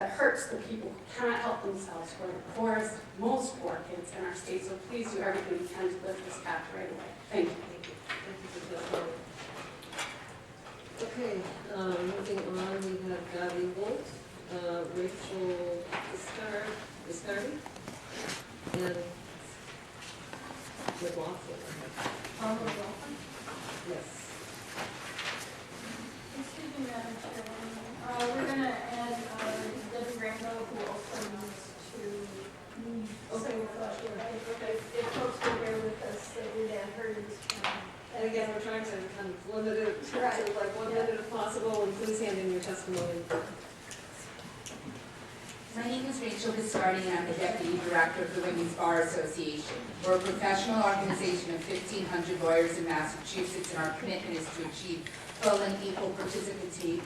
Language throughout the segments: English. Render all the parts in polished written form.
that hurts the people who cannot help themselves, who are the poorest, most poor kids in our state. So please do everything you can to lift this cap right away. Thank you. Thank you for that. Okay, moving on, we have Gabi Wolf, Rachel Viscardi, and McLaughlin. Yes. Excuse me, Madam Chairwoman. We're going to add Debbie Rambo, who also needs to say with us. If folks will bear with us, that we'd add her to this panel. And again, we're trying to kind of limit it to Right. like 1 minute if possible, and please hand in your testimony. My name is Rachel Viscardi, and I'm the Deputy Director of the Women's Bar Association. We're a professional organization of 1,500 lawyers in Massachusetts, and our commitment is to achieve full and equal participation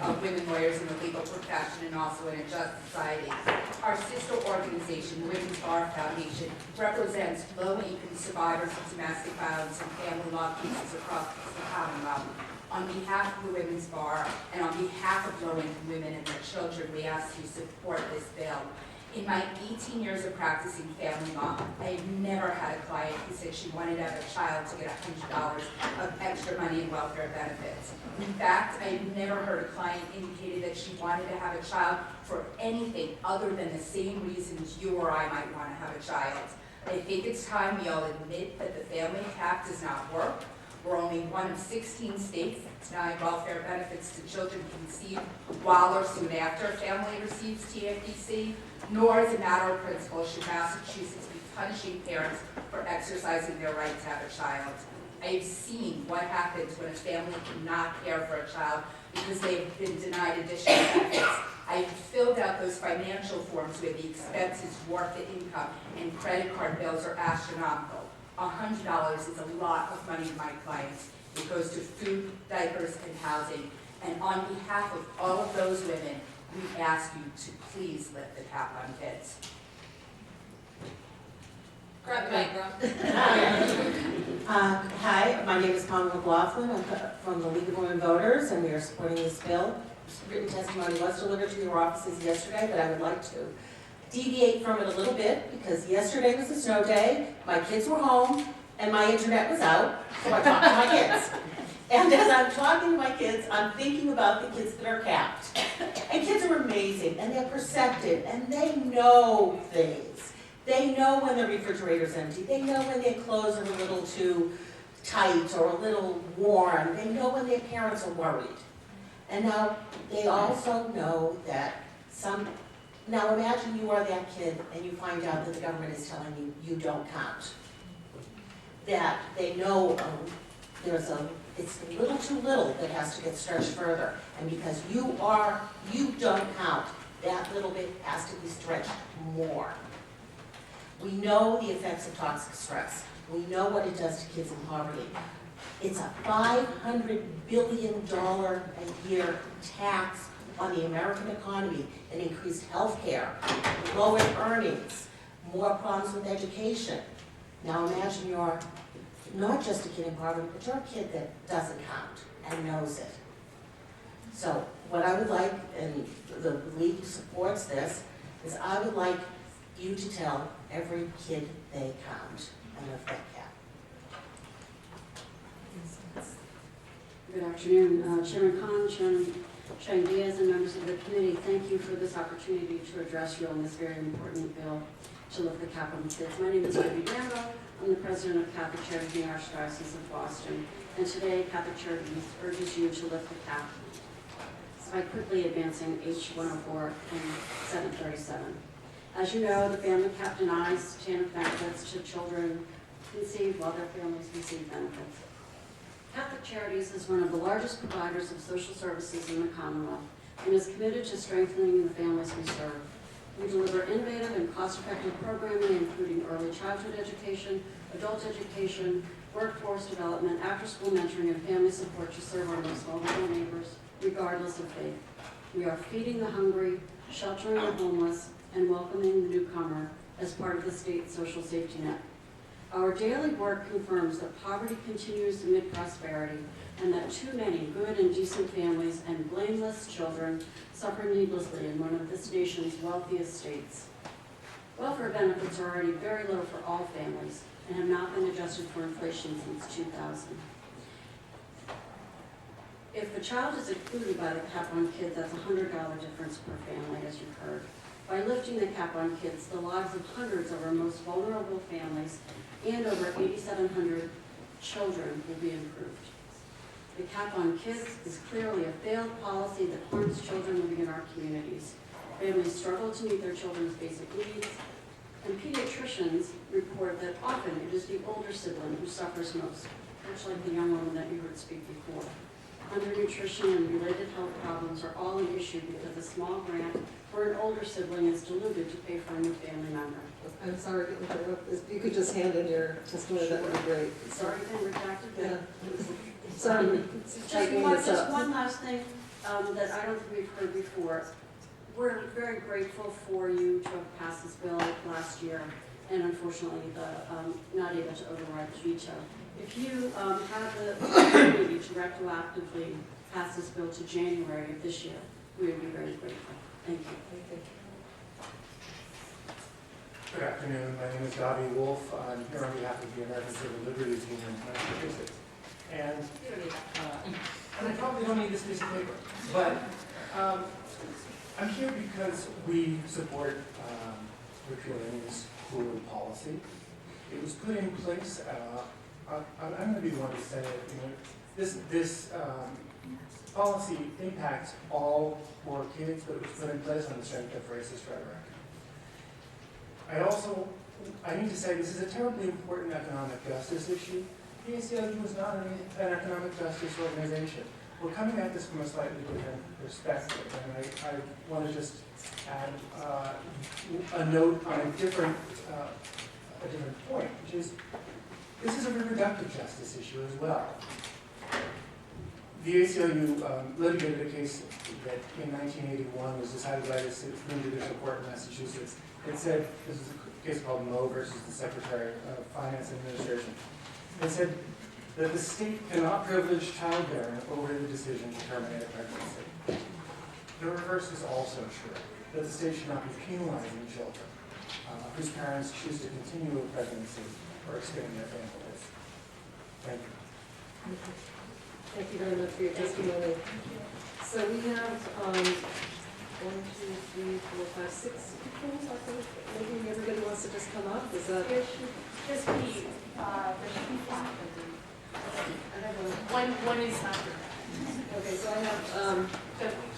of women lawyers in the legal profession and also in a just society. Our sister organization, the Women's Bar Foundation, represents low-income survivors of domestic violence and family law cases across the Commonwealth. On behalf of the Women's Bar and on behalf of low-income women and their children, we ask you to support this bill. In my 18 years of practicing family law, I have never had a client who said she wanted to have a child to get $100 of extra money in welfare benefits. In fact, I have never heard a client indicated that she wanted to have a child for anything other than the same reasons you or I might want to have a child. I think it's time we all admit that the family cap does not work. We're only one of 16 states that deny welfare benefits to children conceived while or soon after a family receives TFDC, nor as a matter of principle should Massachusetts be punishing parents for exercising their right to have a child. I have seen what happens when a family cannot care for a child because they've been denied additional benefits. I have filled out those financial forms where the expenses dwarf the income and credit card bills are astronomical. $100 is a lot of money to my clients. It goes to food, diapers, and housing. And on behalf of all of those women, we ask you to please lift the cap on kids. Grab the background. Hi, my name is Connie McLaughlin. I'm from the League of Women Voters, and we are supporting this bill. Written testimony was delivered to your offices yesterday, but I would like to deviate from it a little bit because yesterday was a snow day, my kids were home, and my internet was out, so I talked to my kids. And as I'm talking to my kids, I'm thinking about the kids that are capped. And kids are amazing, and they're perceptive, and they know things. They know when the refrigerator's empty. They know when their clothes are a little too tight or a little worn. They know when their parents are worried. And now they also know that now imagine you are that kid and you find out that the government is telling you you don't count. That they know it's a little too little that has to get stretched further. And because you don't count, that little bit has to be stretched more. We know the effects of toxic stress. We know what it does to kids in poverty. It's a $500 billion a year tax on the American economy and increased health care, lowered earnings, more problems with education. Now imagine you're not just a kid in poverty, but you're a kid that doesn't count and knows it. So what I would like, and the League supports this, is I would like you to tell every kid they count and lift that cap. Good afternoon, Chairman Khan, Chairman Diaz, and members of the committee. Thank you for this opportunity to address you on this very important bill to lift the cap on kids. My name is Debbie Rambo. I'm the president of Catholic Charities in the Archdiocese of Boston. And today, Catholic Charities urges you to lift the cap by quickly advancing H104 and 737. As you know, the family cap denies TANF benefits to children conceived while their families receive benefits. Catholic Charities is one of the largest providers of social services in the Commonwealth and is committed to strengthening the families we serve. We deliver innovative and cost-effective programming including early childhood education, adult education, workforce development, after-school mentoring, and family support to serve our most vulnerable neighbors, regardless of faith. We are feeding the hungry, sheltering the homeless, and welcoming the newcomer as part of the state social safety net. Our daily work confirms that poverty continues amid prosperity, and that too many good and decent families and blameless children suffer needlessly in one of this nation's wealthiest states. Welfare benefits are already very low for all families and have not been adjusted for inflation since 2000. If the child is included by the cap on kids, that's a $100 difference per family, as you've heard. By lifting the cap on kids, the lives of hundreds of our most vulnerable families and over 8,700 children will be improved. The cap on kids is clearly a failed policy that harms children living in our communities. Families struggle to meet their children's basic needs, and pediatricians report that often it is the older sibling who suffers most, much like the young woman that you heard speak before. Undernutrition and related health problems are all an issue because a small grant for an older sibling is diluted to pay for a new family member. I'm sorry to interrupt. If you could just hand in your testimony, that would be great. It's already been redacted, Yeah. but Sorry. just one last thing that I don't think we've heard before. We're very grateful for you to have passed this bill last year, and unfortunately, not able to override the veto. If you have the opportunity to retroactively pass this bill to January of this year, we would be very grateful. Thank you. Good afternoon. My name is Gabi Wolf. I'm here on behalf of the American Civil Liberties Union in Massachusetts. And I probably don't need this piece of paper, but I'm here because we support repealing this cruel policy. It was put in place. I'm going to be the one to say it. You know, this policy impacts all poor kids, but it was put in place on the strength of racist rhetoric. I need to say this is a terribly important economic justice issue. The ACLU is not an economic justice organization. We're coming at this from a slightly different perspective, and I want to just add a note on a different point, which is this is a reproductive justice issue as well. The ACLU litigated a case that in 1981 was decided by the Supreme Judicial Court in Massachusetts. It said, this is a case called Moe versus the Secretary of Finance and Administration. It said that the state cannot privilege childbearing over the decision to terminate a pregnancy. The reverse is also true, that the state should not be penalizing children whose parents choose to continue a pregnancy or expand their families. Thank you. Thank you very much for your testimony. So we have 1, 2, 3, 4, 5, 6 people, I think. Maybe everybody wants to just come up. Is that? There should just be, there should be 5 of them. I have One is after that. okay, so I have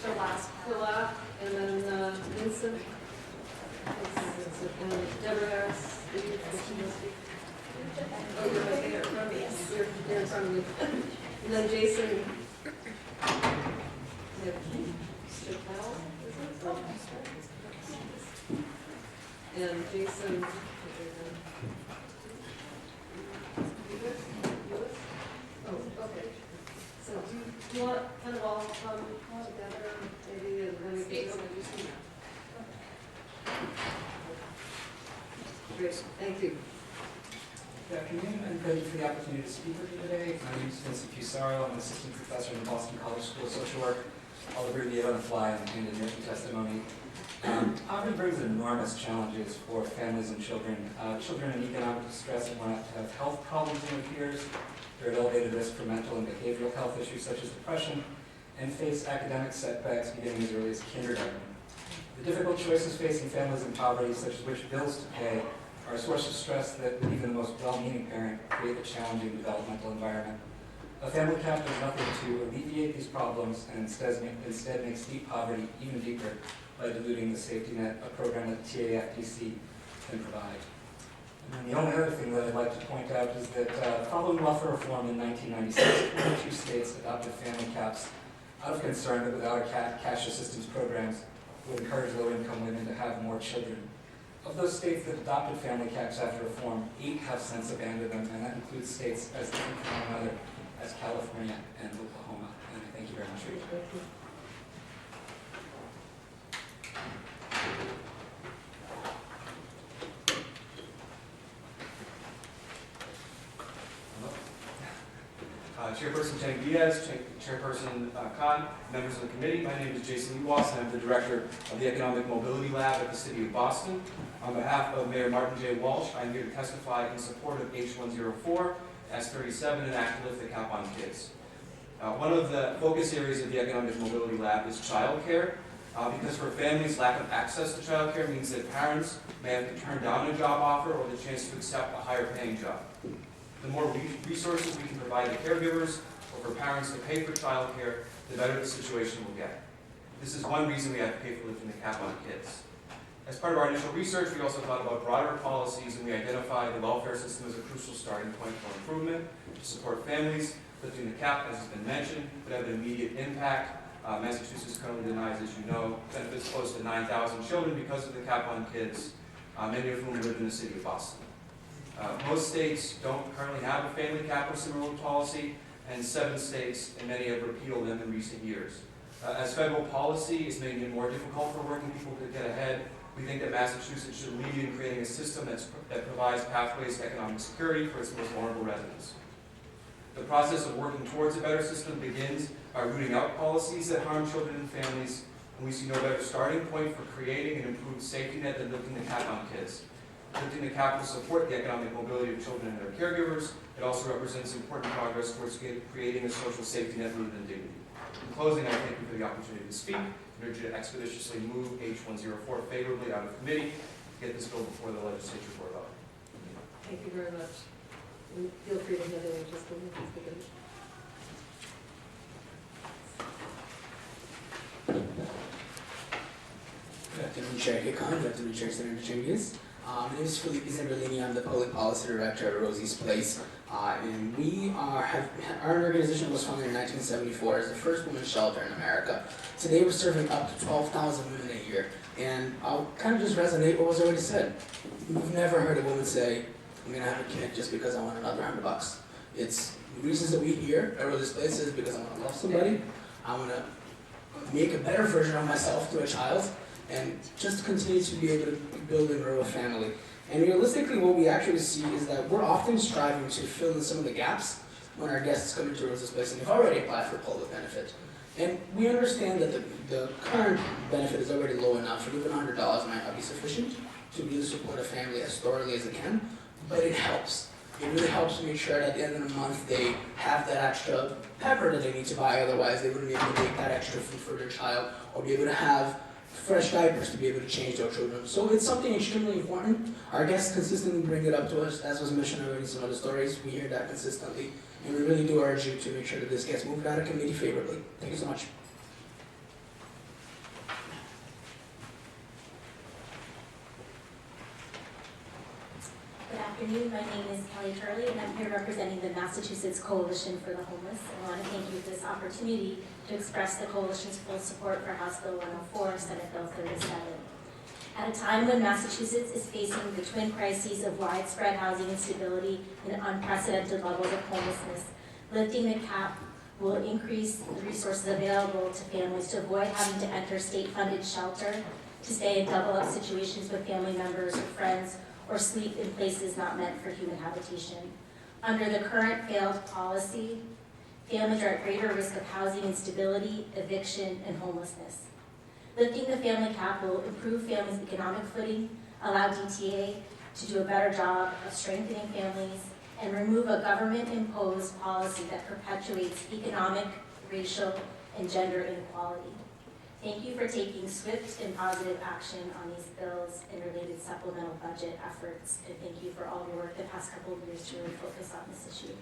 The last part. Philip, and then Vincent, and Deborah Harris. Did you speak? Oh, you're right there in front of me. You're in front of me. And then Jason. We have Chappelle, is it? And Jason. Oh, okay. So do you want kind of all come together, maybe, and then we can go and do some. Great, thank you. Good afternoon, and thank you for the opportunity to speak with you today. My name is Vincent Fusaro. I'm an assistant professor in the Boston College School of Social Work. I'll abbreviate on the fly and hand in written testimony. Poverty brings enormous challenges for families and children. Children in economic distress and want to have health problems in their peers. They're at elevated risk for mental and behavioral health issues such as depression, and face academic setbacks beginning as early as kindergarten. The difficult choices facing families in poverty, such as which bills to pay, are a source of stress that even the most well-meaning parent create a challenging developmental environment. A family cap does nothing to alleviate these problems and instead makes deep poverty even deeper by diluting the safety net, a program that TAFDC can provide. And then the only other thing that I'd like to point out is that following welfare reform in 1996, 42 states adopted family caps out of concern that without a cash assistance programs would encourage low-income women to have more children. Of those states that adopted family caps after reform, 8 have since abandoned them, and that includes states as different from one another as California and Oklahoma. And I thank you very much for your time. Chairperson Chang Diaz, Chairperson Khan, members of the committee. My name is Jason Ewas, and I'm the director of the Economic Mobility Lab at the City of Boston. On behalf of Mayor Martin J. Walsh, I'm here to testify in support of H104, S37, and Act to Lift the Cap on Kids. One of the focus areas of the Economic Mobility Lab is childcare, because for families, lack of access to childcare means that parents may have to turn down a job offer or the chance to accept a higher paying job. The more resources we can provide to caregivers or for parents to pay for childcare, the better the situation will get. This is one reason we have to pay for lifting the cap on kids. As part of our initial research, we also thought about broader policies, and we identified the welfare system as a crucial starting point for improvement to support families. Lifting the cap, as has been mentioned, would have an immediate impact. Massachusetts currently denies, as you know, benefits close to 9,000 children because of the cap on kids, many of whom live in the city of Boston. Most states don't currently have a family cap or similar policy, and 7 states and many have repealed them in recent years. As federal policy is making it more difficult for working people to get ahead, we think that Massachusetts should lead in creating a system that provides pathways to economic security for its most vulnerable residents. The process of working towards a better system begins by rooting out policies that harm children and families, and we see no better starting point for creating an improved safety net than lifting the cap on kids. Lifting the cap will support the economic mobility of children and their caregivers. It also represents important progress towards creating a social safety net rooted in dignity. In closing, I thank you for the opportunity to speak. I urge you to expeditiously move H104 favorably out of committee to get this bill before the legislature for a vote. Thank you very much. And feel free to head in just a minute. Good afternoon, Chair Kikon. Good afternoon, Chair Senator Chingiz. My name is Felipe Zamberlini. I'm the Public Policy Director at Rosie's Place. And we our organization was founded in 1974 as the first women's shelter in America. Today we're serving up to 12,000 women a year. And I'll kind of just resonate what was already said. We've never heard a woman say, I'm going to have a kid just because I want another $100. It's the reasons that we hear at Rosie's Place is because I want to love somebody, I want to make a better version of myself to a child, and just continue to be able to build and grow a family. And realistically, what we actually see is that we're often striving to fill in some of the gaps when our guests come into Rosie's Place and they've already applied for public benefit. And we understand that the current benefit is already low enough, and even $100 might not be sufficient to be able to support a family as thoroughly as they can, but it helps. It really helps to make sure that at the end of the month they have that extra pepper that they need to buy, otherwise they wouldn't be able to make that extra food for their child, or be able to have fresh diapers to be able to change their children. So it's something extremely important. Our guests consistently bring it up to us, as was mentioned already in some other stories. We hear that consistently, and we really do urge you to make sure that this gets moved out of committee favorably. Thank you so much. Good afternoon, my name is Kelly Turley, and I'm here representing the Massachusetts Coalition for the Homeless. I want to thank you for this opportunity to express the Coalition's full support for House Bill 104, Senate Bill 37. At a time when Massachusetts is facing the twin crises of widespread housing instability and unprecedented levels of homelessness, lifting the cap will increase the resources available to families to avoid having to enter state-funded shelter, to stay in double-up situations with family members or friends, or sleep in places not meant for human habitation. Under the current failed policy, families are at greater risk of housing instability, eviction, and homelessness. Lifting the family cap will improve families' economic footing, allow DTA to do a better job of strengthening families, and remove a government-imposed policy that perpetuates economic, racial, and gender inequality. Thank you for taking swift and positive action on these bills and related supplemental budget efforts, and thank you for all your work the past couple of years to really focus on this issue.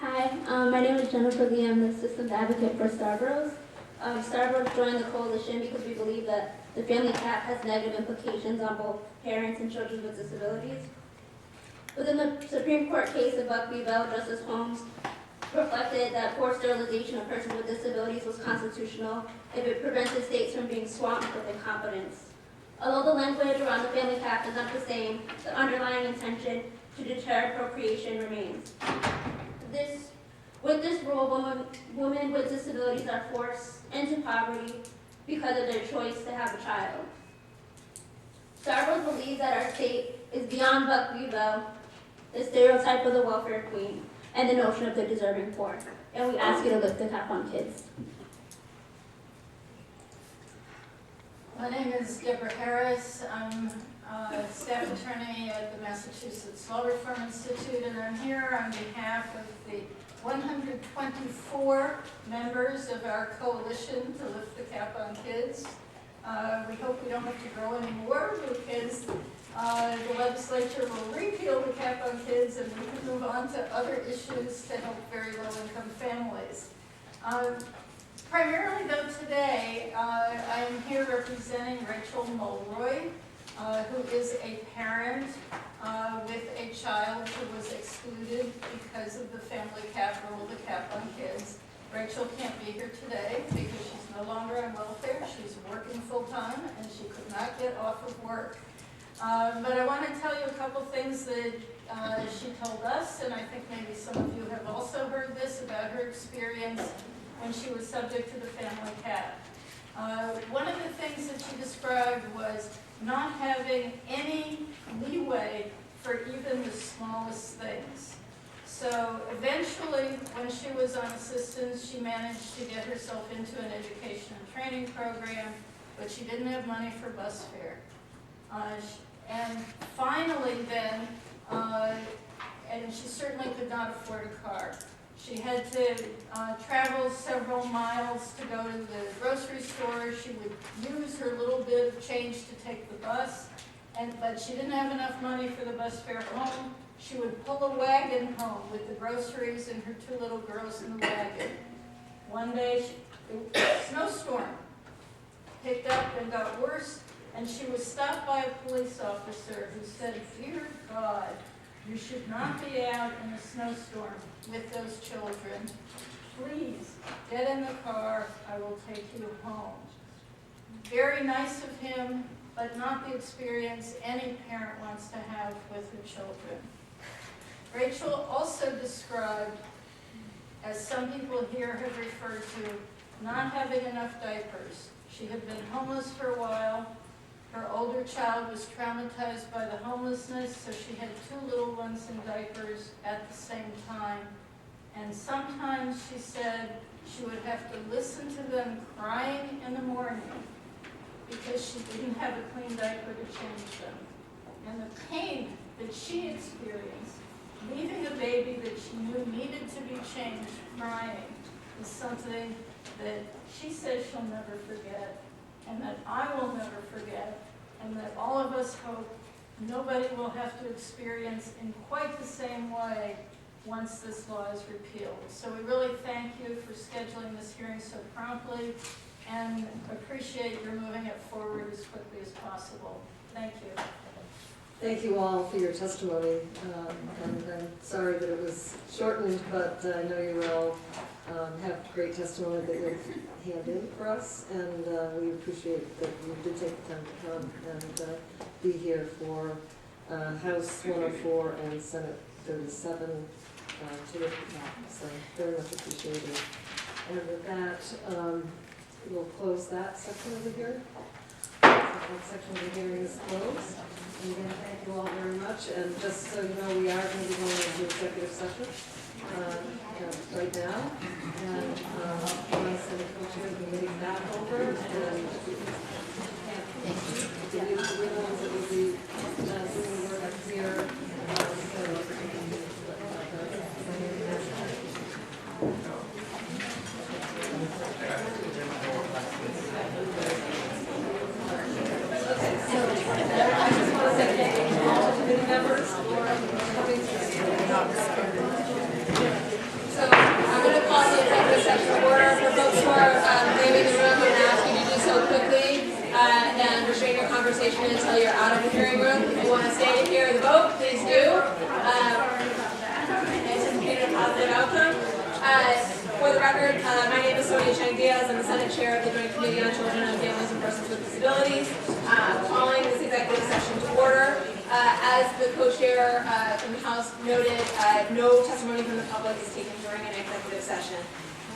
Hi, my name is Jennifer Lee. I'm the Systems Advocate for Starbucks. Starbucks joined the coalition because we believe that the family cap has negative implications on both parents and children with disabilities. Within the Supreme Court case of Buck v. Bell, Justice Holmes reflected that forced sterilization of persons with disabilities was constitutional if it prevented states from being swamped with incompetence. Although the language around the family cap is not the same, the underlying intention to deter appropriation remains. With this rule, women with disabilities are forced into poverty because of their choice to have a child. Starbucks believes that our state is beyond Buck v. Bell the stereotype of the welfare queen, and the notion of the deserving poor. And we ask you to lift the cap on kids. My name is Deborah Harris. I'm staff attorney at the Massachusetts Law Reform Institute, and I'm here on behalf of the 124 members of our coalition to lift the cap on kids. We hope we don't have to grow anymore because the legislature will repeal the cap on kids and we can move on to other issues to help very low-income families. Primarily though today, I am here representing Rachel Mulroy, who is a parent with a child who was excluded because of the family cap rule, the cap on kids. Rachel can't be here today because she's no longer on welfare. She's working full-time and she could not get off of work. But I want to tell you a couple things that she told us, and I think maybe some of you have also heard this about her experience when she was subject to the family cap. One of the things that she described was not having any leeway for even the smallest things. So eventually, when she was on assistance, she managed to get herself into an education and training program, but she didn't have money for bus fare. And finally then, and she certainly could not afford a car. She had to travel several miles to go to the grocery store. She would use her little bit of change to take the bus, but she didn't have enough money for the bus fare home. She would pull a wagon home with the groceries and her two little girls in the wagon. One day, a snowstorm picked up and got worse, and she was stopped by a police officer who said, "Dear God, you should not be out in a snowstorm with those children. Please, get in the car, I will take you home." Very nice of him, but not the experience any parent wants to have with her children. Rachel also described, as some people here have referred to, not having enough diapers. She had been homeless for a while. Her older child was traumatized by the homelessness, so she had two little ones in diapers at the same time. And sometimes, she said, she would have to listen to them crying in the morning because she didn't have a clean diaper to change them. And the pain that she experienced, leaving a baby that she knew needed to be changed crying, is something that she says she'll never forget, and that I will never forget, and that all of us hope nobody will have to experience in quite the same way once this law is repealed. So we really thank you for scheduling this hearing so promptly and appreciate your moving it forward as quickly as possible. Thank you. Thank you all for your testimony, and I'm sorry that it was shortened, but I know you all have great testimony that you've handed in for us, and we appreciate that you did take the time to come and be here for House 104 and Senate 37 terrific talk, so very much appreciated. And with that, we'll close that section of the hearing. That section of the hearing is closed. And again, thank you all very much. And just so you know, we are going to be going into executive session right now. And I'm going to send the co-chair of the meeting back over. And we're the ones that will be doing work up here. Until you're out of the hearing room. If you want to stay to hear the vote, please do. Anticipated a positive outcome. For the record, my name is Sonia Chang-Diaz. I'm the Senate Chair of the Joint Committee on Children and Families and Persons with Disabilities. Calling this executive session to order. As the co-chair from the House noted, no testimony from the public is taken during an executive session.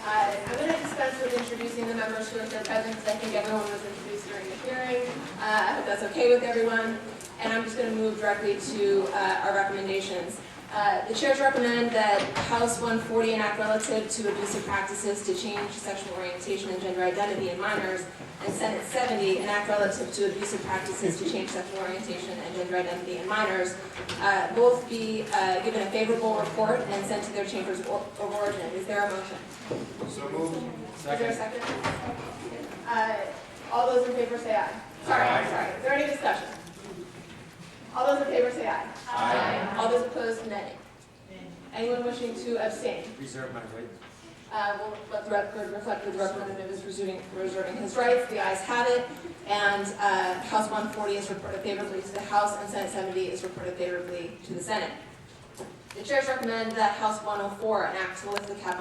I'm going to dispense with introducing the members who are here present because I think everyone was introduced during the hearing. I hope that's okay with everyone. And I'm just going to move directly to our recommendations. The chairs recommend that House 140 enact relative to abusive practices to change sexual orientation and gender identity in minors, and Senate 70 enact relative to abusive practices to change sexual orientation and gender identity in minors. Both be given a favorable report and sent to their chambers of origin. Is there a motion? So moved. Is there a second? All those in favor say aye. Sorry. Is there any discussion? All those in favor say aye. Aye. All those opposed, nay. Anyone wishing to abstain? Reserve my right. We'll let the record reflect that the representative is reserving his rights. The ayes have it. And House 140 is reported favorably to the House, and Senate 70 is reported favorably to the Senate. The chairs recommend that House 104 enact to lift the cap